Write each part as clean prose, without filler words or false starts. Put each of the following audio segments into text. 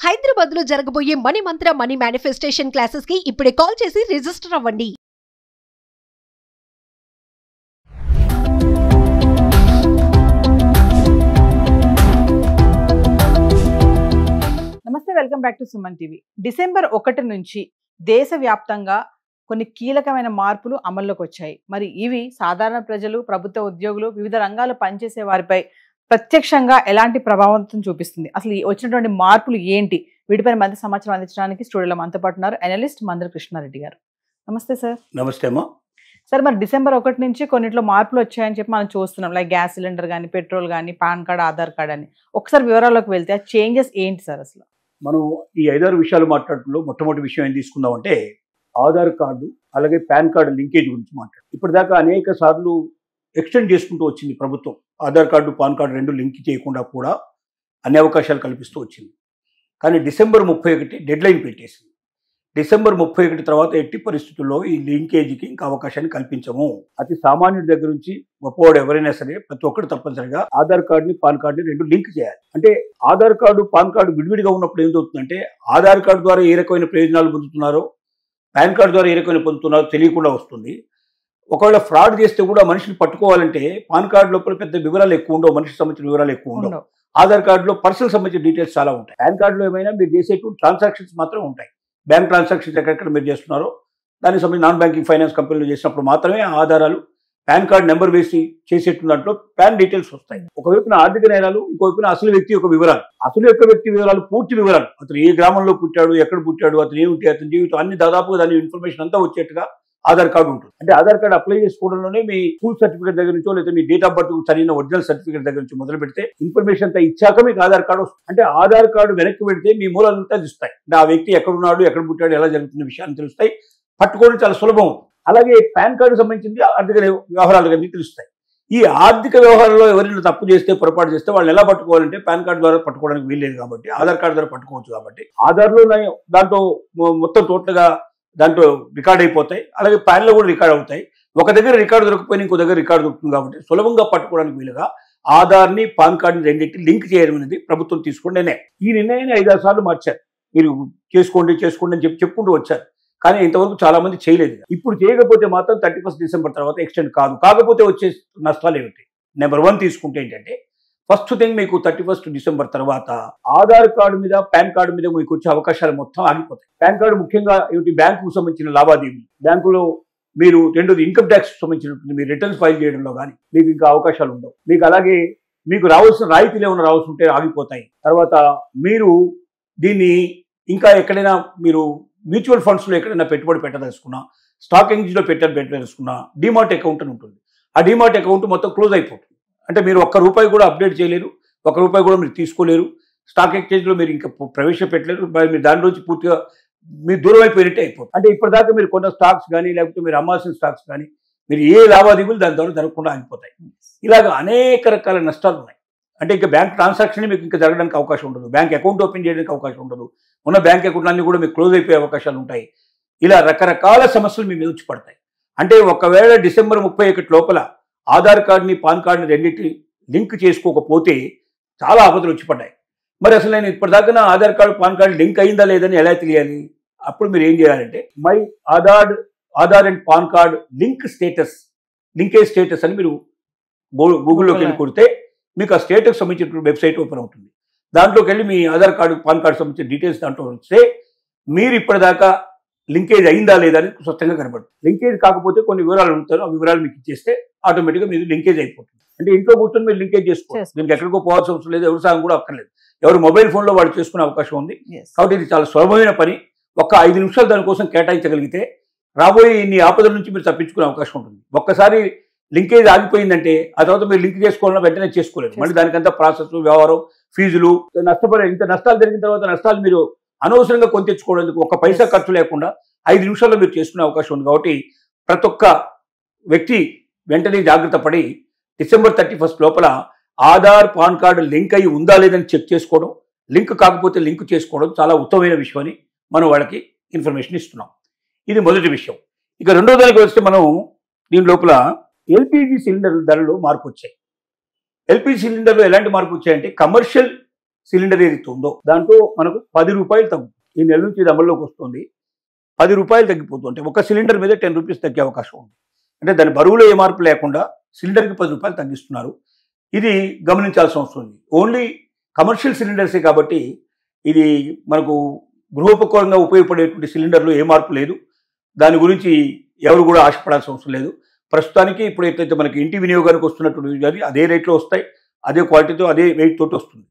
హైదరాబాద్ లో జరగబోయే మనీ మంత్ర money manifestation classes కి ఇప్పుడే కాల్ చేసి రిజిస్టర్ అవ్వండి. నమస్తే, welcome back to Suman TV. December 1 నుంచి దేశవ్యాప్తంగా కొన్ని కీలకమైన మార్పులు అమల్లోకి వచ్చాయి. మరి ఇవి సాధారణ ప్రజలు, ప్రభుత్వ ఉద్యోగులు, వివిధ రంగాల్లో పనిచేసే వారిపై ప్రత్యక్షంగా ఎలాంటి ప్రభావం చూపిస్తుంది, అసలు వచ్చినటువంటి మార్పులు ఏంటి, వీటిపైన మరింత సమాచారం అందించడానికి స్టూడియోలో మనతో పాటు ఉన్నారు అనలిస్ట్ మందర కృష్ణారెడ్డి గారు. నమస్తే సార్. నమస్తే అమ్మా. సార్, మరి డిసెంబర్ 1 నుంచి కొన్నిట్లో మార్పులు వచ్చాయని చెప్పి మనం చూస్తున్నాం. లైక్ గ్యాస్ సిలిండర్ కానీ, పెట్రోల్ కానీ, పాన్ కార్డ్, ఆధార్ కార్డ్ అని. ఒకసారి వివరాల్లోకి వెళ్తే ఆ చేంజెస్ ఏంటి సార్? అసలు మనం ఈ 5-6 విషయాలు మాట్లాడుతులో మొట్టమొదటి విషయం ఏం తీసుకుందామంటే ఆధార్ కార్డు అలాగే పాన్ కార్డు లింకేజ్ గురించి మాట్లాడు. ఇప్పటిదాకా అనేక సార్లు ఎక్స్టెండ్ చేసుకుంటూ వచ్చింది ప్రభుత్వం. ఆధార్ కార్డు, పాన్ కార్డు రెండు లింక్ చేయకుండా కూడా అన్ని అవకాశాలు కల్పిస్తూ వచ్చింది. కానీ డిసెంబర్ 31 డెడ్ లైన్ పెట్టేసింది. డిసెంబర్ 31 తర్వాత ఎట్టి పరిస్థితుల్లో ఈ లింకేజీకి ఇంకా అవకాశాన్ని కల్పించము. అతి సామాన్యుడి దగ్గర నుంచి గొప్పవాడు ఎవరైనా సరే ప్రతి ఒక్కరు తప్పనిసరిగా ఆధార్ కార్డుని, పాన్ కార్డుని రెండు లింక్ చేయాలి. అంటే ఆధార్ కార్డు, పాన్ కార్డు విడివిడిగా ఉన్నప్పుడు ఏం జరుగుతుందంటే ఆధార్ కార్డు ద్వారా ఏ రకమైన ప్రయోజనాలు పొందుతున్నారో, పాన్ కార్డు ద్వారా ఏ రకమైన పొందుతున్నారో తెలియకుండా వస్తుంది. ఒకవేళ ఫ్రాడ్ చేస్తే కూడా మనిషిని పట్టుకోవాలంటే పాన్ కార్డు లోపల పెద్ద వివరాలు ఎక్కువ ఉండవు, మనిషికి సంబంధించిన వివరాలు ఎక్కువ ఉండవు. ఆధార్ కార్డులో పర్సనల్ సంబంధించిన డీటెయిల్స్ చాలా ఉంటాయి. పాన్ కార్డులో ఏమైనా మీరు చేసేటువంటి ట్రాన్సాక్షన్స్ మాత్రం ఉంటాయి. బ్యాంక్ ట్రాన్సాక్షన్స్ ఎక్కడెక్కడ మీరు చేస్తున్నారో దానికి సంబంధించి నాన్ బ్యాంకింగ్ ఫైనాన్స్ కంపెనీలు చేసినప్పుడు మాత్రమే ఆధారాలు పాన్ కార్డు నెంబర్ వేసి చేసేటువంటి దాంట్లో పాన్ డీటెయిల్స్ వస్తాయి. ఒకవైపున ఆర్థిక నేరాలు, ఇంకోవైపున అసలు వ్యక్తి యొక్క వివరాలు. అసలు యొక్క వ్యక్తి వివరాలు, పూర్తి వివరాలు, అతను ఏ గ్రామంలో పుట్టాడు, ఎక్కడ పుట్టాడు, అతను ఏమిటి, అతని జీవితం అన్ని దాదాపుగా దాని ఇన్ఫర్మేషన్ అంతా వచ్చేట్టుగా ఆధార్ కార్డు ఉంటుంది. అంటే ఆధార్ కార్డు అప్లై చేసుకోవడంలోనే మీ స్కూల్ సర్టిఫికేట్ దగ్గర నుంచో లేదా మీ డేట్ ఆఫ్ బర్త్ సరైన ఒరిజినల్ సర్టిఫికేట్ దగ్గర నుంచి మొదలు పెడితే ఇన్ఫర్మేషన్ అంతా ఇచ్చాక మీకు ఆధార్ కార్డు వస్తుంది. అంటే ఆధార్ కార్డు వెనక్కి పెడితే మీ మూలాలంతా తెలుస్తాయి. అంటే ఆ వ్యక్తి ఎక్కడున్నాడు, ఎక్కడ పుట్టాడు, ఎలా జరుగుతున్న విషయాన్ని తెలుస్తాయి. పట్టుకోవడం చాలా సులభం. అలాగే పాన్ కార్డు సంబంధించింది ఆర్థిక వ్యవహారాలు అన్నీ తెలుస్తాయి. ఈ ఆర్థిక వ్యవహారంలో ఎవరైనా తప్పు చేస్తే, పొరపాటు చేస్తే వాళ్ళు ఎలా పట్టుకోవాలంటే పాన్ కార్డు ద్వారా పట్టుకోవడానికి వీల్లేదు కాబట్టి ఆధార్ కార్డు ద్వారా పట్టుకోవచ్చు. కాబట్టి ఆధార్లో దాంట్లో మొత్తం టోటల్గా దాంట్లో రికార్డ్ అయిపోతాయి. అలాగే ప్యాన్లో కూడా రికార్డ్ అవుతాయి. ఒక దగ్గర రికార్డు దొరకపోయినా ఇంకో దగ్గర రికార్డు దొరుకుతుంది. కాబట్టి సులభంగా పట్టుకోవడానికి వీలుగా ఆధార్ని, పాన్ కార్డుని రెండింటిని లింక్ చేయడం అనేది ప్రభుత్వం తీసుకున్న నిర్ణయం. ఈ నిర్ణయాన్ని 5-6 సార్లు మార్చారు. మీరు చేసుకోండి అని చెప్పుకుంటూ వచ్చారు. కానీ ఇంతవరకు చాలా మంది చేయలేదు. ఇప్పుడు చేయకపోతే మాత్రం 31 డిసెంబర్ తర్వాత ఎక్స్టెండ్ కాదు. కాకపోతే వచ్చే నష్టాలు ఏమిటి? నెంబర్ 1 తీసుకుంటే ఏంటంటే ఫస్ట్ థింగ్, మీకు 31 డిసెంబర్ తర్వాత ఆధార్ కార్డు మీద, పాన్ కార్డు మీద మీకు వచ్చే అవకాశాలు మొత్తం ఆగిపోతాయి. పాన్ కార్డు ముఖ్యంగా ఏమిటి, బ్యాంకుకు సంబంధించిన లావాదేవీలు, బ్యాంకులో మీరు రెండోది ఇన్కమ్ ట్యాక్స్ సంబంధించినటువంటి మీరు రిటర్న్స్ ఫైల్ చేయడంలో కానీ మీకు ఇంకా అవకాశాలు ఉండవు. మీకు అలాగే మీకు రావాల్సిన రాయితీలు ఏమైనా రావాల్సి ఉంటే ఆగిపోతాయి. తర్వాత మీరు దీన్ని ఇంకా ఎక్కడైనా మీరు మ్యూచువల్ ఫండ్స్లో ఎక్కడైనా పెట్టుబడి పెట్టదలుచుకున్నా, స్టాక్ ఎక్స్చేంజ్లో పెట్టదలుచుకున్నా డిమాట్ అకౌంట్ అని ఉంటుంది. ఆ డిమాట్ అకౌంట్ మొత్తం క్లోజ్ అయిపోతుంది. అంటే మీరు ₹1 కూడా అప్డేట్ చేయలేరు, ₹1 కూడా మీరు తీసుకోలేరు. స్టాక్ ఎక్స్చేంజ్లో మీరు ఇంకా ప్రవేశపెట్టలేరు. మీరు దానిలోంచి పూర్తిగా మీరు దూరం అయిపోయినట్టే అయిపోతుంది. అంటే ఇప్పటిదాకా మీరు కొన్న స్టాక్స్ కానీ, లేకపోతే మీరు అమ్మాల్సిన స్టాక్స్ కానీ, మీరు ఏ లావాదేవీలు దాని ద్వారా జరగకుండా ఆగిపోతాయి. ఇలాగ అనేక రకాల నష్టాలు ఉన్నాయి. అంటే ఇంకా బ్యాంక్ ట్రాన్సాక్షన్ మీకు ఇంకా జరగడానికి అవకాశం ఉండదు. బ్యాంక్ అకౌంట్ ఓపెన్ చేయడానికి అవకాశం ఉండదు. ఉన్న బ్యాంక్ అకౌంట్లన్నీ కూడా మీకు క్లోజ్ అయిపోయే అవకాశాలు ఉంటాయి. ఇలా రకరకాల సమస్యలు మీ మీద వచ్చి పడతాయి. అంటే ఒకవేళ డిసెంబర్ 31 లోపల ఆధార్ కార్డుని, పాన్ కార్డుని రెండింటిని లింక్ చేసుకోకపోతే చాలా ఆపదలు వచ్చి పడ్డాయి. మరి అసలు నేను ఇప్పటిదాకా నా Aadhaar card, pan card link అయిందా లేదని ఎలా తెలియాలి? అప్పుడు మీరు ఏం చేయాలంటే my Aadhaar and pan card linkage status అని మీరు గూగుల్లోకి వెళ్ళి కొడితే మీకు ఆ స్టేటస్ సంబంధించిన వెబ్సైట్ ఓపెన్ అవుతుంది. దాంట్లోకి వెళ్ళి మీ ఆధార్ కార్డు, పాన్ కార్డు సంబంధించిన డీటెయిల్స్ దాంట్లో వస్తే మీరు ఇప్పటిదాకా లింకేజ్ అయిందా లేదా అని స్పష్టంగా కనబడుతుంది. లింకేజ్ కాకపోతే కొన్ని వివరాలు అడుగుతారు. ఆ వివరాలు మీకు ఇచ్చేస్తే ఆటోమేటిక్గా మీరు లింకేజ్ అయిపోతుంది. అంటే ఇంట్లో కూర్చొని మీరు లింకేజ్ చేసుకోవాలి. దీనికి ఎక్కడికో పోవాల్సిన అవసరం లేదు, ఎవరి సాయం కూడా అక్కర్లేదు. ఎవరు మొబైల్ ఫోన్లో వాళ్ళు చేసుకునే అవకాశం ఉంది. కాబట్టి ఇది చాలా సులభమైన పని. ఒక్క 5 నిమిషాలు దానికోసం కేటాయించగలిగితే రాబోయే ఇన్ని ఆపదల నుంచి మీరు తప్పించుకునే అవకాశం ఉంటుంది. ఒక్కసారి లింకేజ్ ఆగిపోయిందంటే ఆ తర్వాత మీరు లింక్ చేసుకోవాలన్నా వెంటనే చేసుకోలేదు. మళ్ళీ దానికంతా ప్రాసెస్, వ్యవహారం, ఫీజులు, ఇంత నష్టాలు జరిగిన తర్వాత నష్టాలు మీరు అనవసరంగా కొని తెచ్చుకోవడానికి ఒక్క పైసా ఖర్చు లేకుండా 5 నిమిషాల్లో మీరు చేసుకునే అవకాశం ఉంది. కాబట్టి ప్రతి ఒక్క వ్యక్తి వెంటనే జాగ్రత్త పడి డిసెంబర్ 31 లోపల ఆధార్, పాన్ కార్డు లింక్ అయ్యి ఉందా లేదని చెక్ చేసుకోవడం, లింక్ కాకపోతే లింక్ చేసుకోవడం చాలా ఉత్తమమైన విషయం అని మనం వాళ్ళకి ఇన్ఫర్మేషన్ ఇస్తున్నాం. ఇది మొదటి విషయం. ఇక రెండో దానికి వస్తే మనం దీని లోపల ఎల్పిజి సిలిండర్ ధరలో మార్పు వచ్చాయి. ఎల్పిజి సిలిండర్లో ఎలాంటి మార్పు వచ్చాయంటే కమర్షియల్ సిలిండర్ ఏదైతే ఉందో దాంట్లో మనకు 10 రూపాయలు తగ్గుతుంది. ఈ నెల నుంచి ఇది అమల్లోకి వస్తుంది. 10 రూపాయలు తగ్గిపోతుంది. ఒక సిలిండర్ మీద 10 రూపీస్ తగ్గే అవకాశం ఉంది. అంటే దాని బరువులో ఏ మార్పు లేకుండా సిలిండర్కి 10 రూపాయలు తగ్గిస్తున్నారు. ఇది గమనించాల్సిన అవసరం ఉంది. ఓన్లీ కమర్షియల్ సిలిండర్సే కాబట్టి ఇది మనకు గృహోపకరణంగా ఉపయోగపడేటువంటి సిలిండర్లో ఏ మార్పు లేదు. దాని గురించి ఎవరు కూడా ఆశపడాల్సిన అవసరం లేదు. ప్రస్తుతానికి ఇప్పుడు ఎట్లయితే మనకి ఇంటి వినియోగానికి వస్తున్నటువంటి కానీ అదే రేట్లో వస్తాయి, అదే క్వాలిటీతో అదే వెయిట్ తోటి వస్తుంది.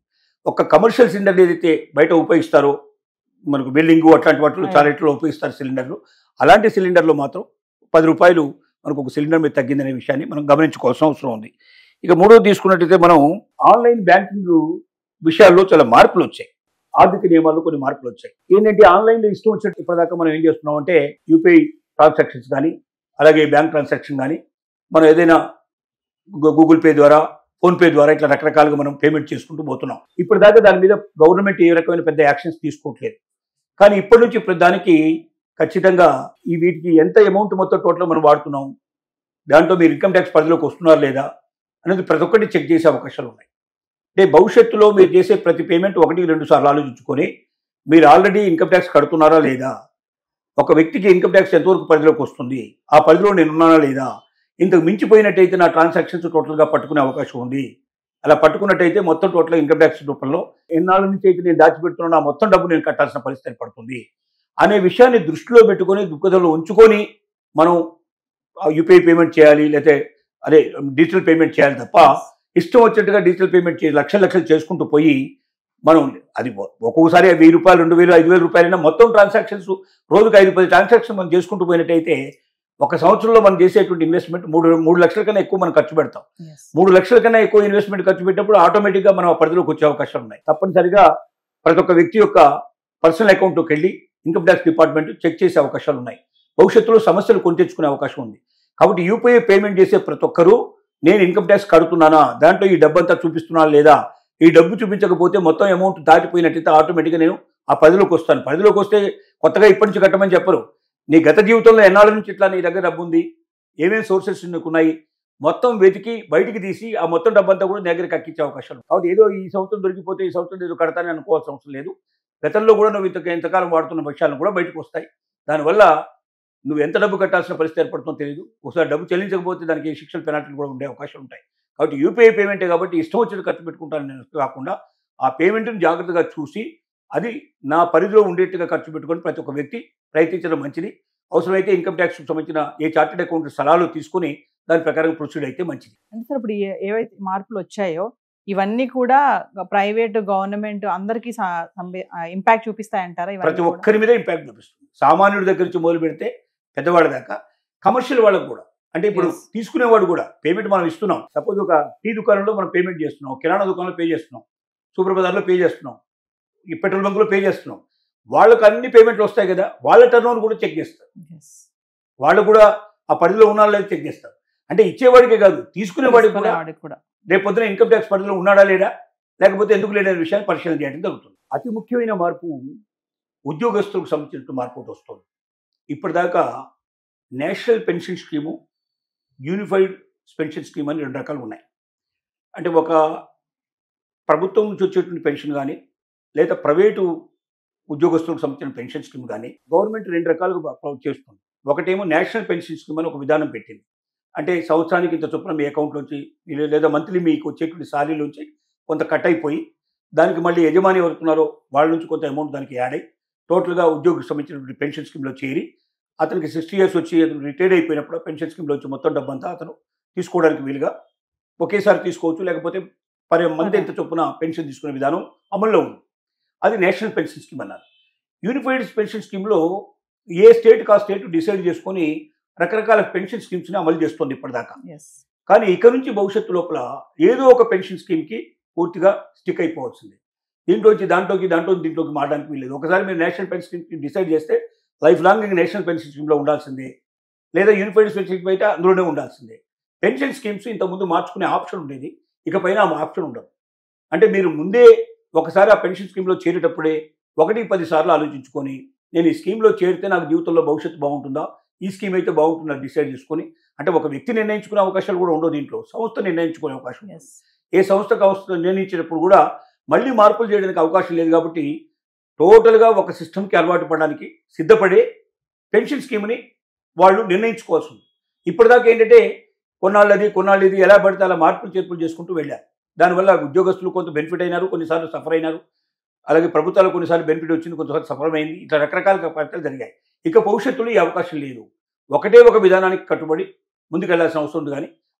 ఒక కమర్షియల్ సిలిండర్ ఏదైతే బయట ఉపయోగిస్తారో మనకు బిల్డింగ్ అట్లాంటి వాటిలో చాలా రేట్లో ఉపయోగిస్తారు సిలిండర్లు, అలాంటి సిలిండర్లో మాత్రం 10 రూపాయలు మనకు ఒక సిలిండర్ మీద తగ్గిందనే విషయాన్ని మనం గమనించుకోవాల్సిన అవసరం ఉంది. ఇక మూడోది తీసుకున్నట్టయితే మనం ఆన్లైన్ బ్యాంకింగ్ విషయాల్లో చాలా మార్పులు వచ్చాయి. ఆర్థిక నియమాల్లో కొన్ని మార్పులు వచ్చాయి. ఏంటంటే ఆన్లైన్లో ఇష్టం వచ్చినట్టు ఇప్పటిదాకా మనం ఏం చేస్తున్నాం అంటే యూపీఐ ట్రాన్సాక్షన్స్ కానీ అలాగే బ్యాంక్ ట్రాన్సాక్షన్ కానీ మనం ఏదైనా గూగుల్ పే ద్వారా ఫోన్పే ద్వారా ఇట్లా రకరకాలుగా మనం పేమెంట్ చేసుకుంటూ పోతున్నాం. ఇప్పటిదాకా దాని మీద గవర్నమెంట్ ఏ రకమైన పెద్ద యాక్షన్స్ తీసుకోవట్లేదు. కానీ ఇప్పటి నుంచి ఇప్పుడు దానికి ఖచ్చితంగా ఈ వీటికి ఎంత అమౌంట్ మొత్తం టోటల్ మనం వాడుతున్నాం, దాంట్లో మీరు ఇన్కమ్ ట్యాక్స్ పరిధిలోకి వస్తున్నారా లేదా అనేది ప్రతి ఒక్కటి చెక్ చేసే అవకాశాలు ఉన్నాయి. అంటే భవిష్యత్తులో మీరు చేసే ప్రతి పేమెంట్ 1-2 సార్లు ఆలోచించుకొని మీరు ఆల్రెడీ ఇన్కమ్ ట్యాక్స్ కడుతున్నారా లేదా, ఒక వ్యక్తికి ఇన్కమ్ ట్యాక్స్ ఎంతవరకు పరిధిలోకి వస్తుంది, ఆ పరిధిలో నేను ఉన్నానా లేదా, ఇంతకు మించిపోయినట్టయితే నా ట్రాన్సాక్షన్స్ టోటల్గా పట్టుకునే అవకాశం ఉంది. అలా పట్టుకున్నట్టయితే మొత్తం టోటల్ ఇన్కమ్ ట్యాక్స్ రూపంలో ఎన్నాళ్ళ నుంచి అయితే నేను దాచిపెడుతున్నా నా మొత్తం డబ్బు నేను కట్టాల్సిన పరిస్థితి పడుతుంది అనే విషయాన్ని దృష్టిలో పెట్టుకొని దుఃఖదలో ఉంచుకొని మనం యూపీఐ పేమెంట్ చేయాలి, లేకపోతే అదే డిజిటల్ పేమెంట్ చేయాలి తప్ప ఇష్టం వచ్చినట్టుగా డిజిటల్ పేమెంట్ చేసి లక్షలు చేసుకుంటూ పోయి మనం అది ఒక్కొక్కసారి 1000 రూపాయలు 2000 5000 రూపాయలైనా మొత్తం ట్రాన్సాక్షన్స్ రోజుకు 5-10 ట్రాన్సాక్షన్ మనం చేసుకుంటూ పోయినట్టయితే ఒక సంవత్సరంలో మనం చేసేటువంటి ఇన్వెస్ట్మెంట్ 3 లక్షల కన్నా ఎక్కువ మనం ఖర్చు పెడతాం. 3 లక్షల కన్నా ఎక్కువ ఇన్వెస్ట్మెంట్ ఖర్చు పెట్టినప్పుడు ఆటోమేటిక్గా మనం ఆ పరిధిలోకి వచ్చే అవకాశాలు ఉన్నాయి. తప్పనిసరిగా ప్రతి ఒక్క వ్యక్తి యొక్క పర్సనల్ అకౌంట్లోకి వెళ్ళి ఇన్కమ్ ట్యాక్స్ డిపార్ట్మెంట్ చెక్ చేసే అవకాశాలు ఉన్నాయి. భవిష్యత్తులో సమస్యలు కొని తెచ్చుకునే అవకాశం ఉంది. కాబట్టి యూపీఐ పేమెంట్ చేసే ప్రతి ఒక్కరూ నేను ఇన్కమ్ ట్యాక్స్ కడుతున్నానా, దాంట్లో ఈ డబ్బు అంతా చూపిస్తున్నానా లేదా, ఈ డబ్బు చూపించకపోతే మొత్తం అమౌంట్ దాటిపోయినట్టయితే ఆటోమేటిక్గా నేను ఆ పరిధిలోకి వస్తాను. పరిధిలోకి వస్తే కొత్తగా ఇప్పటి నుంచి కట్టమని చెప్పరు. నీ గత జీవితంలో ఎన్నాళ్ళ నుంచి ఇట్లా నీ దగ్గర డబ్బు ఉంది, ఏమేమి సోర్సెస్ నీకున్నాయి, మొత్తం వెతికి బయటికి తీసి ఆ మొత్తం డబ్బంతా కూడా నీ దగ్గరికి అక్కించే అవకాశాలు. కాబట్టి ఏదో ఈ సంవత్సరం దొరికిపోతే ఈ సంవత్సరం ఏదో కడతానని అనుకోవాల్సిన అవసరం లేదు. గతంలో కూడా నువ్వు ఎంతకాలం వాడుతున్న విషయాలు కూడా బయటకు వస్తాయి. దానివల్ల నువ్వు ఎంత డబ్బు కట్టాల్సిన పరిస్థితి ఏర్పడుతుందో తెలియదు. ఒకసారి డబ్బు చెల్లించకపోతే దానికి శిక్షల పెనాల్టీలు కూడా ఉండే అవకాశం ఉంటాయి. కాబట్టి యూపీఐ పేమెంటే కాబట్టి ఇష్టం వచ్చిన ఖర్చు పెట్టుకుంటానని కాకుండా ఆ పేమెంట్ని జాగ్రత్తగా చూసి అది నా పరిధిలో ఉండేట్టుగా ఖర్చు పెట్టుకొని ప్రతి ఒక్క వ్యక్తి ప్రయత్నించడం మంచిది. అవసరమైతే ఇన్కమ్ ట్యాక్స్కి సంబంధించిన ఏ చార్టెడ్ అకౌంట్ సలహాలు తీసుకుని దాని ప్రకారం ప్రొసీడ్ అయితే మంచిది. అంటే సార్ ఇప్పుడు ఏవైతే మార్పులు వచ్చాయో ఇవన్నీ కూడా ప్రైవేట్ గవర్నమెంట్ అందరికీ ఇంపాక్ట్ చూపిస్తాయంటారా? ప్రతి ఒక్కరి మీద ఇంపాక్ట్ చూపిస్తుంది. సామాన్యుడి దగ్గర నుంచి మొదలు పెడితే పెద్దవాళ్ళ దాకా, కమర్షియల్ వాళ్ళకు కూడా. అంటే ఇప్పుడు తీసుకునేవాడు కూడా పేమెంట్ మనం ఇస్తున్నాం. సపోజ్ ఒక టీ దుకాణంలో మనం పేమెంట్ చేస్తున్నాం, కిరాణా దుకాణంలో పే చేస్తున్నాం, సూపర్ బజార్లో పే చేస్తున్నాం, ఈ పెట్రోల్ బంకులో పే చేస్తున్నాం. వాళ్ళకు అన్ని పేమెంట్లు వస్తాయి కదా, వాళ్ళ టర్న్ ఓవర్ కూడా చెక్ చేస్తారు. వాళ్ళు కూడా ఆ పరిధిలో ఉన్నారా లేదా చెక్ చేస్తారు. అంటే ఇచ్చేవాడికే కాదు, తీసుకునేవాడికి కూడా రేపు పొద్దున ఇన్కమ్ ట్యాక్స్ పరిధిలో ఉన్నాడా లేదా, లేకపోతే ఎందుకు లేదనే విషయాన్ని పరిశీలన చేయడం జరుగుతుంది. అతి ముఖ్యమైన మార్పు ఉద్యోగస్తులకు సంబంధించిన మార్పు ఒకటి వస్తుంది. ఇప్పటిదాకా national pension scheme, unified pension scheme అని 2 రకాలు ఉన్నాయి. అంటే ఒక ప్రభుత్వం నుంచి వచ్చేటువంటి పెన్షన్ కానీ లేదా ప్రైవేటు ఉద్యోగస్తులకు సంబంధించిన పెన్షన్ స్కీమ్ కానీ గవర్నమెంట్ 2 రకాలుగా చేస్తుంది. ఒకటేమో నేషనల్ పెన్షన్ స్కీమ్ అని ఒక విధానం పెట్టింది. అంటే సంవత్సరానికి ఇంత చొప్పున మీ అకౌంట్లోంచి లేదా మంత్లీ మీకు వచ్చేటువంటి శాలరీలోంచి కొంత కట్ అయిపోయి దానికి మళ్ళీ యజమాని ఎవరుతున్నారో వాళ్ళ నుంచి కొంత అమౌంట్ దానికి యాడ్ అయ్యి టోటల్గా ఉద్యోగికి సంబంధించినటువంటి పెన్షన్ స్కీమ్లో చేరి అతనికి 60 years వచ్చి అతను రిటైర్డ్ అయిపోయినప్పుడు పెన్షన్ స్కీమ్లో వచ్చి మొత్తం డబ్బంతా అతను తీసుకోవడానికి వీలుగా ఒకేసారి తీసుకోవచ్చు, లేకపోతే 10 మంది ఎంత చొప్పున పెన్షన్ తీసుకునే విధానం అమల్లో ఉంది. అది నేషనల్ పెన్షన్ స్కీమ్ అన్నారు. యూనిఫైడ్ పెన్షన్ స్కీమ్లో ఏ స్టేట్కి ఆ స్టేట్ డిసైడ్ చేసుకొని రకరకాల పెన్షన్ స్కీమ్స్ని అమలు చేస్తుంది ఇప్పటిదాకా. కానీ ఇక నుంచి భవిష్యత్తు లోపల ఏదో ఒక పెన్షన్ స్కీమ్కి పూర్తిగా స్టిక్ అయిపోవచ్చింది. దీంట్లోంచి దీంట్లోకి మారడానికి వీల్లేదు. ఒకసారి మీరు నేషనల్ పెన్షన్ స్కీమ్ డిసైడ్ చేస్తే లైఫ్ లాంగ్ ఇంక నేషనల్ పెన్షన్ స్కీమ్లో ఉండాల్సిందే, లేదా యూనిఫైడ్ పెన్షన్ స్కీమ్ అయితే అందులోనే ఉండాల్సిందే. పెన్షన్ స్కీమ్స్ ఇంతకుముందు మార్చుకునే ఆప్షన్ ఉండేది, ఇకపైన ఆ ఆప్షన్ ఉండదు. అంటే మీరు ముందే ఒకసారి ఆ పెన్షన్ స్కీమ్లో చేరేటప్పుడే 1-10 సార్లు ఆలోచించుకొని నేను ఈ స్కీమ్లో చేరితే నాకు జీవితంలో భవిష్యత్తు బాగుంటుందా, ఈ స్కీమ్ అయితే బాగుంటుందా డిసైడ్ చేసుకొని, అంటే ఒక వ్యక్తి నిర్ణయించుకునే అవకాశాలు కూడా ఉండవు, దీంట్లో సంస్థ నిర్ణయించుకునే అవకాశం. ఏ సంస్థకు అవసరం నిర్ణయించేటప్పుడు కూడా మళ్ళీ మార్పులు చేయడానికి అవకాశం లేదు. కాబట్టి టోటల్గా ఒక సిస్టమ్కి అలవాటు పడడానికి సిద్ధపడే పెన్షన్ స్కీమ్ని వాళ్ళు నిర్ణయించుకోవాల్సి ఉంది. ఇప్పటిదాకా ఏంటంటే కొన్నాళ్ళు ఇది ఎలా పడితే అలా మార్పులు చేర్పులు చేసుకుంటూ వెళ్ళారు. దానివల్ల ఉద్యోగస్తులు కొంత బెనిఫిట్ అయినారు, కొన్నిసార్లు సఫర్ అయినారు. అలాగే ప్రభుత్వాలు కొన్నిసార్లు బెనిఫిట్ వచ్చింది, కొంతసార్లు సఫర్ అయింది. ఇట్లా రకరకాల ఫలితాలు జరిగాయి. ఇక భవిష్యత్తులో ఈ అవకాశం లేదు. ఒకటే ఒక విధానానికి కట్టుబడి ముందుకెళ్లాల్సిన అవసరం ఉంది. కానీ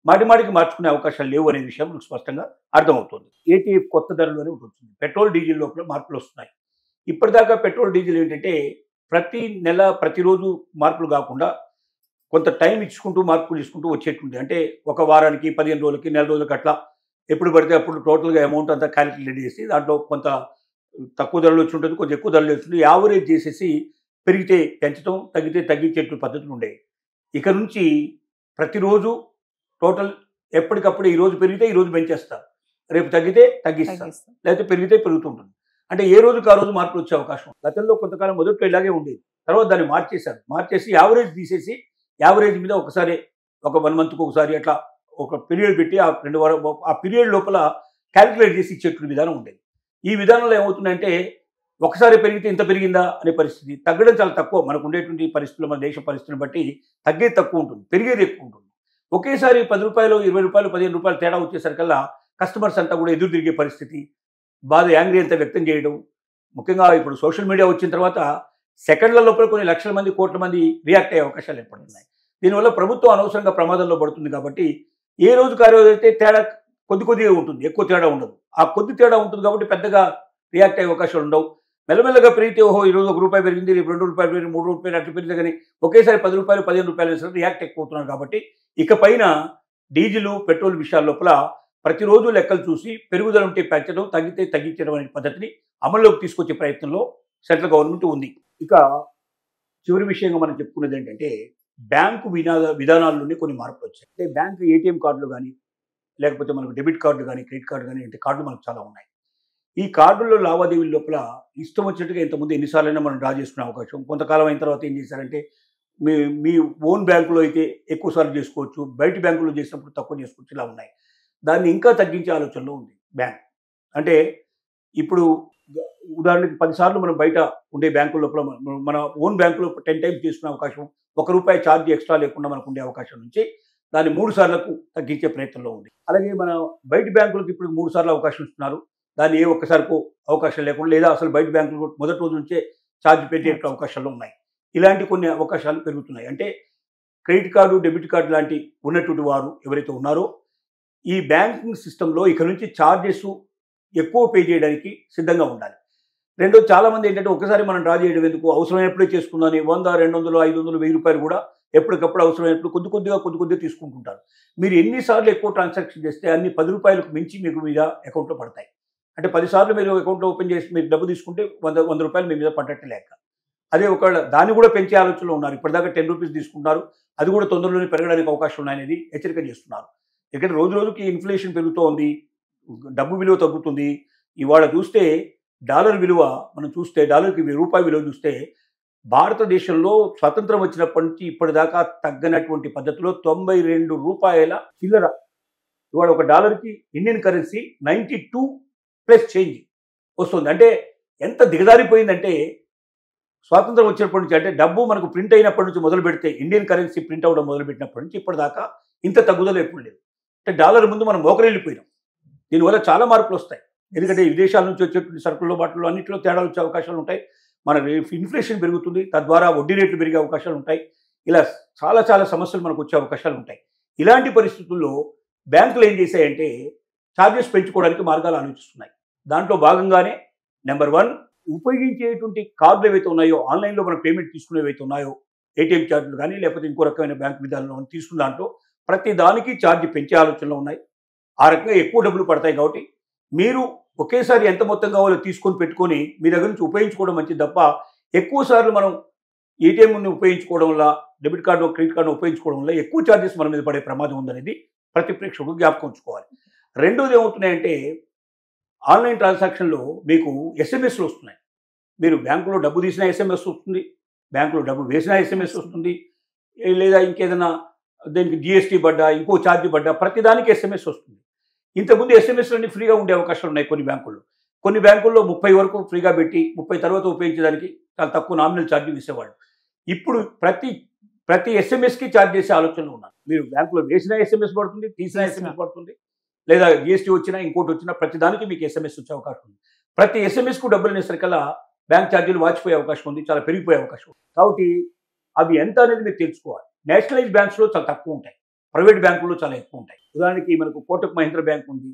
మాటికి మార్చుకునే అవకాశాలు లేవు అనే విషయం మనకు స్పష్టంగా అర్థమవుతుంది. ఏటీఎఫ్ కొత్త ధరలోనే ఉంటుంది. పెట్రోల్ డీజిల్ లోపల మార్పులు వస్తున్నాయి. ఇప్పటిదాకా పెట్రోల్ డీజిల్ ఏంటంటే ప్రతి నెల ప్రతిరోజు మార్పులు కాకుండా కొంత టైం ఇచ్చుకుంటూ మార్పులు తీసుకుంటూ వచ్చేటుంది. అంటే ఒక వారానికి, 15 రోజులకి, నెల రోజులకి అట్లా ఎప్పుడు పడితే అప్పుడు టోటల్గా అమౌంట్ అంతా క్యాలిక్యులేట్ చేసి దాంట్లో కొంత తక్కువ ధరలు వచ్చి ఉంటుంది, కొంచెం ఎక్కువ ధరలు వస్తుంది, యావరేజ్ చేసేసి పెరిగితే పెంచడం, తగ్గితే తగ్గించేట్లు పద్ధతులు ఉండేవి. ఇక నుంచి ప్రతిరోజు టోటల్ ఎప్పటికప్పుడు ఈరోజు పెరిగితే ఈరోజు పెంచేస్తారు, రేపు తగ్గితే తగ్గిస్తారు, లేకపోతే పెరిగితే పెరుగుతుంటుంది. అంటే ఏ రోజుకి ఆ రోజు మార్పులు వచ్చే అవకాశం. గతంలో కొంతకాలం మొదట్లో ఇలాగే ఉండేది. తర్వాత దాన్ని మార్చేసి యావరేజ్ తీసేసి యావరేజ్ మీద ఒకసారి ఒక 1 మంత్కి ఒకసారి అట్లా ఒక పీరియడ్ పెట్టి ఆ 2 వారం ఆ పీరియడ్ లోపల క్యాలిక్యులేట్ చేసి ఇచ్చేటువంటి విధానం ఉండేది. ఈ విధానంలో ఏమవుతుందంటే ఒకసారి పెరిగితే ఇంత పెరిగిందా అనే పరిస్థితి, తగ్గడం చాలా తక్కువ. మనకు ఉండేటువంటి పరిస్థితులు, మన దేశ పరిస్థితిని బట్టి తగ్గేది తక్కువ ఉంటుంది, పెరిగేది ఎక్కువ ఉంటుంది. ఒకేసారి 10 రూపాయలు, 20 రూపాయలు, 15 రూపాయలు తేడా వచ్చేసరికల్లా కస్టమర్స్ అంతా కూడా ఎదురు తిరిగే పరిస్థితి, బాధ, యాంగ్రీ అంతా వ్యక్తం చేయడం. ముఖ్యంగా ఇప్పుడు సోషల్ మీడియా వచ్చిన తర్వాత సెకండ్ల లోపల కొన్ని లక్షల మంది, కోట్ల మంది రియాక్ట్ అయ్యే అవకాశాలు ఏర్పడుతున్నాయి. దీనివల్ల ప్రభుత్వం అనవసరంగా ప్రమాదంలో పడుతుంది. కాబట్టి ఏ రోజుకి ఆ రోజు అయితే తేడా కొద్దిగా ఉంటుంది, ఎక్కువ తేడా ఉండదు. ఆ కొద్ది తేడా ఉంటుంది కాబట్టి పెద్దగా రియాక్ట్ అయ్యే అవకాశాలు ఉండవు. మెల్లమెల్లగా పెరిగితే ఓహో ఈరోజు ₹1 పెరిగింది, రేపు ₹2 పెరిగింది, ₹3 అట్లా పెరిగింది. కానీ ఒకేసారి ₹10, ₹15 వేసినట్టు రియాక్ట్ ఎక్కువ అవుతున్నారు. కాబట్టి ఇక పైన డీజిల్, పెట్రోల్ విషయాల లోపల ప్రతిరోజు లెక్కలు చూసి పెరుగుదల ఉంటే పెంచడం, తగ్గితే తగ్గించడం అనే పద్ధతిని అమల్లోకి తీసుకొచ్చే ప్రయత్నంలో సెంట్రల్ గవర్నమెంట్ ఉంది. ఇక చివరి విషయంగా మనం చెప్పుకునేది ఏంటంటే బ్యాంకు విధానాల్లోనే కొన్ని మార్పులు వచ్చాయి. అంటే బ్యాంకు ఏటీఎం కార్డులు కానీ, లేకపోతే మనకు డెబిట్ కార్డు కానీ, క్రెడిట్ కార్డు కానీ, అంటే కార్డులు మనకు చాలా ఉన్నాయి. ఈ కార్డుల్లో లావాదేవీల లోపల ఇష్టం వచ్చినట్టుగా ఇంతకుముందు ఎన్నిసార్లైనా మనం డ్రా చేసుకునే అవకాశం. కొంతకాలం అయిన తర్వాత ఏం చేశారంటే మీ ఓన్ బ్యాంకులో అయితే ఎక్కువ సార్లు చేసుకోవచ్చు, బయట బ్యాంకులో చేసినప్పుడు తక్కువ చేసుకోవచ్చు, ఇలా ఉన్నాయి. దాన్ని ఇంకా తగ్గించే ఆలోచనలో ఉంది బ్యాంక్. అంటే ఇప్పుడు ఉదాహరణకి 10 సార్లు మనం బయట ఉండే బ్యాంకుల లోపల మన ఓన్ బ్యాంకులో 10 టైమ్స్ తీసుకునే అవకాశం, ₹1 ఛార్జ్ ఎక్స్ట్రా లేకుండా మనకు ఉండే అవకాశం నుంచి దాన్ని 3 సార్లకు తగ్గించే ప్రయత్నంలో ఉంది. అలాగే మన బయట బ్యాంకులకు ఇప్పుడు 3 సార్లు అవకాశం ఇస్తున్నారు. దాన్ని ఏ ఒక్కసారికో అవకాశం లేకుండా, లేదా అసలు బయట బ్యాంకులు మొదటి రోజు నుంచే ఛార్జ్ పెట్టే అవకాశాలు ఉన్నాయి. ఇలాంటి కొన్ని అవకాశాలు పెరుగుతున్నాయి. అంటే క్రెడిట్ కార్డు, డెబిట్ కార్డు లాంటి ఉన్నటువంటి వారు ఎవరైతే ఉన్నారో ఈ బ్యాంకింగ్ సిస్టంలో ఇక నుంచి ఛార్జెస్ ఎక్కువ పే చేయడానికి సిద్ధంగా ఉండాలి. రెండోది, చాలామంది ఏంటంటే ఒకసారి మనం డ్రా చేయడం ఎందుకు, అవసరమైనప్పుడే చేసుకుందాని 100, 200, 500, ₹1000 కూడా ఎప్పటికప్పుడు అవసరమైనప్పుడు కొద్దిగా తీసుకుంటుంటారు. మీరు ఎన్నిసార్లు ఎక్కువ ట్రాన్సాక్షన్ చేస్తే అన్ని ₹10 మించి మీకు మీద అకౌంట్లో పడతాయి. అంటే 10 సార్లు మీరు అకౌంట్లో ఓపెన్ చేసి మీరు డబ్బు తీసుకుంటే ₹100 మీ మీద పడ్డట్టు లెక్క. అదే ఒకవేళ దాన్ని కూడా పెంచే ఆలోచనలో ఉన్నారు. ఇప్పటిదాకా ₹10 తీసుకుంటున్నారు, అది కూడా తొందరలోనే పెరగడానికి అవకాశం ఉన్నాయనేది హెచ్చరిక చేస్తున్నారు. ఎందుకంటే రోజు రోజుకి ఇన్ఫ్లేషన్ పెరుగుతూ ఉంది, డబ్బు విలువ తగ్గుతుంది. ఇవాళ చూస్తే డాలర్ విలువ మనం చూస్తే, డాలర్కి రూపాయి విలువ చూస్తే భారతదేశంలో స్వతంత్రం వచ్చినప్పటి నుంచి ఇప్పటిదాకా తగ్గనటువంటి పద్ధతిలో ₹92 చిల్లర. ఇవాళ ఒక డాలర్కి ఇండియన్ కరెన్సీ 92 ప్లస్ చేంజ్ వస్తుంది. అంటే ఎంత దిగజారిపోయిందంటే స్వాతంత్రం వచ్చినప్పటి నుంచి, అంటే డబ్బు మనకు ప్రింట్ అయినప్పటి నుంచి మొదలు పెడితే, ఇండియన్ కరెన్సీ ప్రింట్ అవ్వడం మొదలుపెట్టినప్పటి నుంచి ఇప్పటిదాకా ఇంత తగ్గుదల ఎప్పుడు లేదు. అంటే డాలర్ ముందు మనం మోకరెళ్ళిపోయినాం. దీనివల్ల చాలా మార్పులు వస్తాయి. ఎందుకంటే విదేశాల నుంచి వచ్చేటువంటి సరుకుల్లో, బాటల్లో అన్నింటిలో తేడాలు వచ్చే అవకాశాలు ఉంటాయి. మన ఇన్ఫ్లేషన్ పెరుగుతుంది, తద్వారా వడ్డీ రేట్లు పెరిగే అవకాశాలు ఉంటాయి. ఇలా చాలా సమస్యలు మనకు వచ్చే అవకాశాలు ఉంటాయి. ఇలాంటి పరిస్థితుల్లో బ్యాంకులు ఏం చేశాయంటే ఛార్జెస్ పెంచుకోవడానికి మార్గాలు ఆలోచిస్తున్నాయి. దాంట్లో భాగంగానే నెంబర్ 1, ఉపయోగించేటువంటి కార్డులు ఏవైతే ఉన్నాయో, ఆన్లైన్లో మనం పేమెంట్ తీసుకునేవైతే ఉన్నాయో, ఏటీఎం ఛార్జీలు కానీ లేకపోతే ఇంకో రకమైన బ్యాంక్ విధానంలో తీసుకున్న దాంట్లో ప్రతి దానికి ఛార్జ్ పెంచే ఆలోచనలో ఉన్నాయి. ఆ రకంగా ఎక్కువ డబ్బులు పడతాయి. కాబట్టి మీరు ఒకేసారి ఎంత మొత్తం కావాలో తీసుకొని పెట్టుకొని మీ దగ్గర నుంచి ఉపయోగించుకోవడం మంచిది తప్ప, ఎక్కువ సార్లు మనం ఏటీఎంని ఉపయోగించుకోవడం వల్ల, డెబిట్ కార్డు, క్రెడిట్ కార్డు ఉపయోగించుకోవడం వల్ల ఎక్కువ ఛార్జెస్ మన మీద పడే ప్రమాదం ఉందనేది ప్రతి ప్రేక్షకుడు జ్ఞాపకం ఉంచుకోవాలి. రెండోది ఏమవుతున్నాయంటే ఆన్లైన్ ట్రాన్సాక్షన్లో మీకు ఎస్ఎంఎస్లు వస్తున్నాయి. మీరు బ్యాంకులో డబ్బు తీసినా ఎస్ఎంఎస్ వస్తుంది, బ్యాంకులో డబ్బు వేసినా ఎస్ఎంఎస్ వస్తుంది, లేదా ఇంకేదైనా దీనికి జిఎస్టీ పడ్డా, ఇంకో ఛార్జ్ పడ్డా ప్రతిదానికి ఎస్ఎంఎస్ వస్తుంది. ఇంతకుముందు ఎస్ఎంఎస్లు అన్ని ఫ్రీగా ఉండే అవకాశాలు ఉన్నాయి కొన్ని బ్యాంకుల్లో. కొన్ని బ్యాంకుల్లో 30 వరకు ఫ్రీగా పెట్టి 30 తర్వాత ఉపయోగించడానికి చాలా తక్కువ నామినల్ ఛార్జీలు ఇచ్చేవాళ్ళు. ఇప్పుడు ప్రతి ఎస్ఎంఎస్కి ఛార్జ్ చేసే ఆలోచనలు ఉన్నారు. మీరు బ్యాంకులో వేసినా ఎస్ఎంఎస్ పడుతుంది, తీసినా ఎస్ఎంఎస్ పడుతుంది, లేదా జిఎస్టీ వచ్చినా ఇంకోటి వచ్చినా ప్రతి దానికి మీకు ఎస్ఎంఎస్ వచ్చే అవకాశం ఉంది. ప్రతి ఎస్ఎంఎస్కు డబ్బులు అనేసరికల్లా బ్యాంక్ ఛార్జీలు వాచిపోయే అవకాశం ఉంది, చాలా పెరిగిపోయే అవకాశం ఉంది. కాబట్టి అవి ఎంత అనేది మీరు తెలుసుకోవాలి. నేషనలైజ్ బ్యాంక్స్లో చాలా తక్కువ ఉంటాయి, ప్రైవేట్ బ్యాంకుల్లో చాలా ఎక్కువ ఉంటాయి. ఉదాహరణకి మనకు కోటక్ మహీంద్రా బ్యాంక్ ఉంది.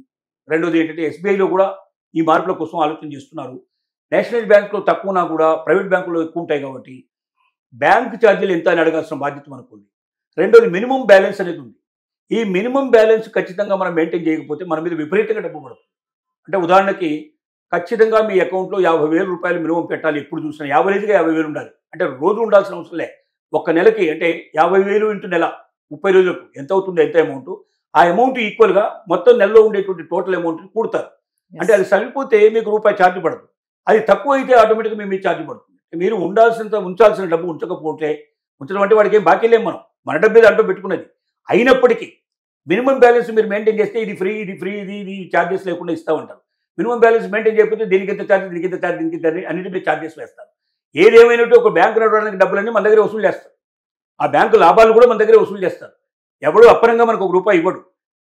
రెండోది ఏంటంటే ఎస్బీఐలో కూడా ఈ మార్పుల కోసం ఆలోచన చేస్తున్నారు. నేషనలైజ్ బ్యాంకులో తక్కువనా కూడా ప్రైవేట్ బ్యాంకుల్లో ఎక్కువ ఉంటాయి కాబట్టి బ్యాంక్ ఛార్జీలు ఎంత అని అడగాల్సిన బాధ్యత మనకు ఉంది. రెండోది మినిమం బ్యాలెన్స్ అనేది ఉంది. ఈ మినిమం బ్యాలెన్స్ ఖచ్చితంగా మనం మెయింటైన్ చేయకపోతే మన మీద విపరీతంగా డబ్బు పడుతుంది. అంటే ఉదాహరణకి ఖచ్చితంగా మీ అకౌంట్లో 50,000 రూపాయలు మినిమం పెట్టాలి. ఎప్పుడు చూసినా యావరేజ్గా 50,000 ఉండాలి. అంటే రోజు ఉండాల్సిన అవసరం లే. ఒక్క నెలకి అంటే 50,000 ఇంటూ నెల 30 రోజులకు ఎంత అవుతుంది, ఎంత అమౌంట్, ఆ అమౌంట్ ఈక్వల్గా మొత్తం నెలలో ఉండేటువంటి టోటల్ అమౌంట్ని కూడతారు. అంటే అది సరిపోతే మీకు రూపాయి ఛార్జ్ పడదు. అది తక్కువ అయితే ఆటోమేటిక్గా మీ ఛార్జ్ పడుతుంది. మీరు ఉంచాల్సిన డబ్బు ఉంచకపోతే, ఉంచడం అంటే వాడికి ఏం బాకీ లేము, మన డబ్బే దాంట్లో పెట్టుకున్నది. అయినప్పటికీ మినిమం బ్యాలెన్స్ మీరు మెయింటైన్ చేస్తే ఇది ఫ్రీ ఇది ఛార్జెస్ లేకుండా ఇస్తామంటారు. మినిమం బ్యాలెన్స్ మెయింటైన్ చేయకపోతే దీనికి ఎంత ఛార్జ్, దీనికి ఎంత ఛార్జ్, దీనికి ఎంత అన్నిటి ఛార్జెస్ వేస్తారు. ఏదేమైనట్టు ఒక బ్యాంకు నడవడానికి డబ్బులన్నీ మన దగ్గర వసూలు చేస్తారు. ఆ బ్యాంకు లాభాలు కూడా మన దగ్గర వసూలు చేస్తారు. ఎవడు అప్పనంగా మనకు ₹1 ఇవ్వడు.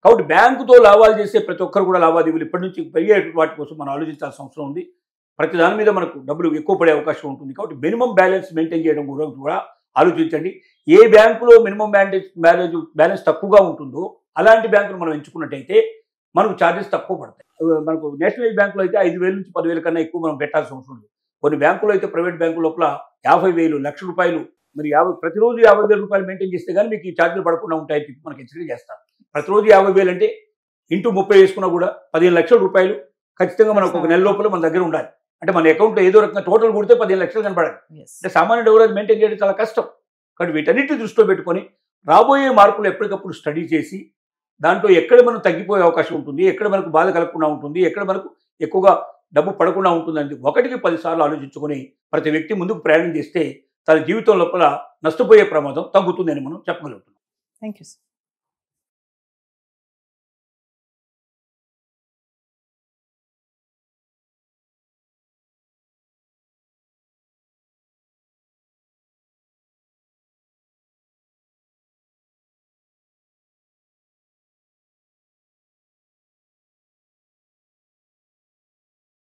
కాబట్టి బ్యాంకుతో లాభాలు చేసే ప్రతి ఒక్కరు కూడా లావాదేవీలు ఇప్పటి నుంచి పెరిగే వాటి కోసం మనం ఆలోచించాల్సిన అవసరం ఉంది. ప్రతి దాని మీద మనకు డబ్బులు ఎక్కువ పడే అవకాశం ఉంటుంది. కాబట్టి మినిమం బ్యాలెన్స్ మెయింటైన్ చేయడం కూడా ఆలోచించండి. ఏ బ్యాంకులో మినిమం బ్యాలెన్స్ తక్కువగా ఉంటుందో అలాంటి బ్యాంకును మనం ఎంచుకున్నట్టయితే మనకు ఛార్జెస్ తక్కువ పడతాయి. మనకు నేషనలైజ్ బ్యాంకులో అయితే 5,000 నుంచి 10,000 కన్నా ఎక్కువ మనం పెట్టాల్సిన అవసరం ఉంది. కొన్ని బ్యాంకులో అయితే ప్రైవేట్ బ్యాంకు లోపల 50,000, ₹1,00,000 మరి ప్రతిరోజు 50,000 రూపాయలు మెయింటైన్ చేస్తే కానీ మీకు ఈ ఛార్జీలు పడకుండా ఉంటాయి మనకి హెచ్చరిక చేస్తారు. ప్రతిరోజు 50,000 అంటే ఇంటూ 30 వేసుకున్నా కూడా 15 లక్షల రూపాయలు ఖచ్చితంగా మనకు ఒక నెల లోపల మన దగ్గర ఉండాలి. అంటే మన అకౌంట్లో ఏదో రకంగా టోటల్ కొడితే 15 లక్షలు కనపడాలి. అంటే సామాన్య డెవలప్ మెయింటైన్ చేయడం చాలా కష్టం. కాబట్టి వీటన్నిటిని దృష్టిలో పెట్టుకొని రాబోయే మార్పులు ఎప్పటికప్పుడు స్టడీ చేసి దాంట్లో ఎక్కడ మనం తగ్గిపోయే అవకాశం ఉంటుంది, ఎక్కడ మనకు బాధ కలగకుండా ఉంటుంది, ఎక్కడ మనకు ఎక్కువగా డబ్బు పడకుండా ఉంటుందని 1కి 10 సార్లు ఆలోచించుకొని ప్రతి వ్యక్తి ముందుకు ప్రయాణం చేస్తే తన జీవితం లోపల నష్టపోయే ప్రమాదం తగ్గుతుందని మనం చెప్పగలుగుతున్నాం. Thank you sir.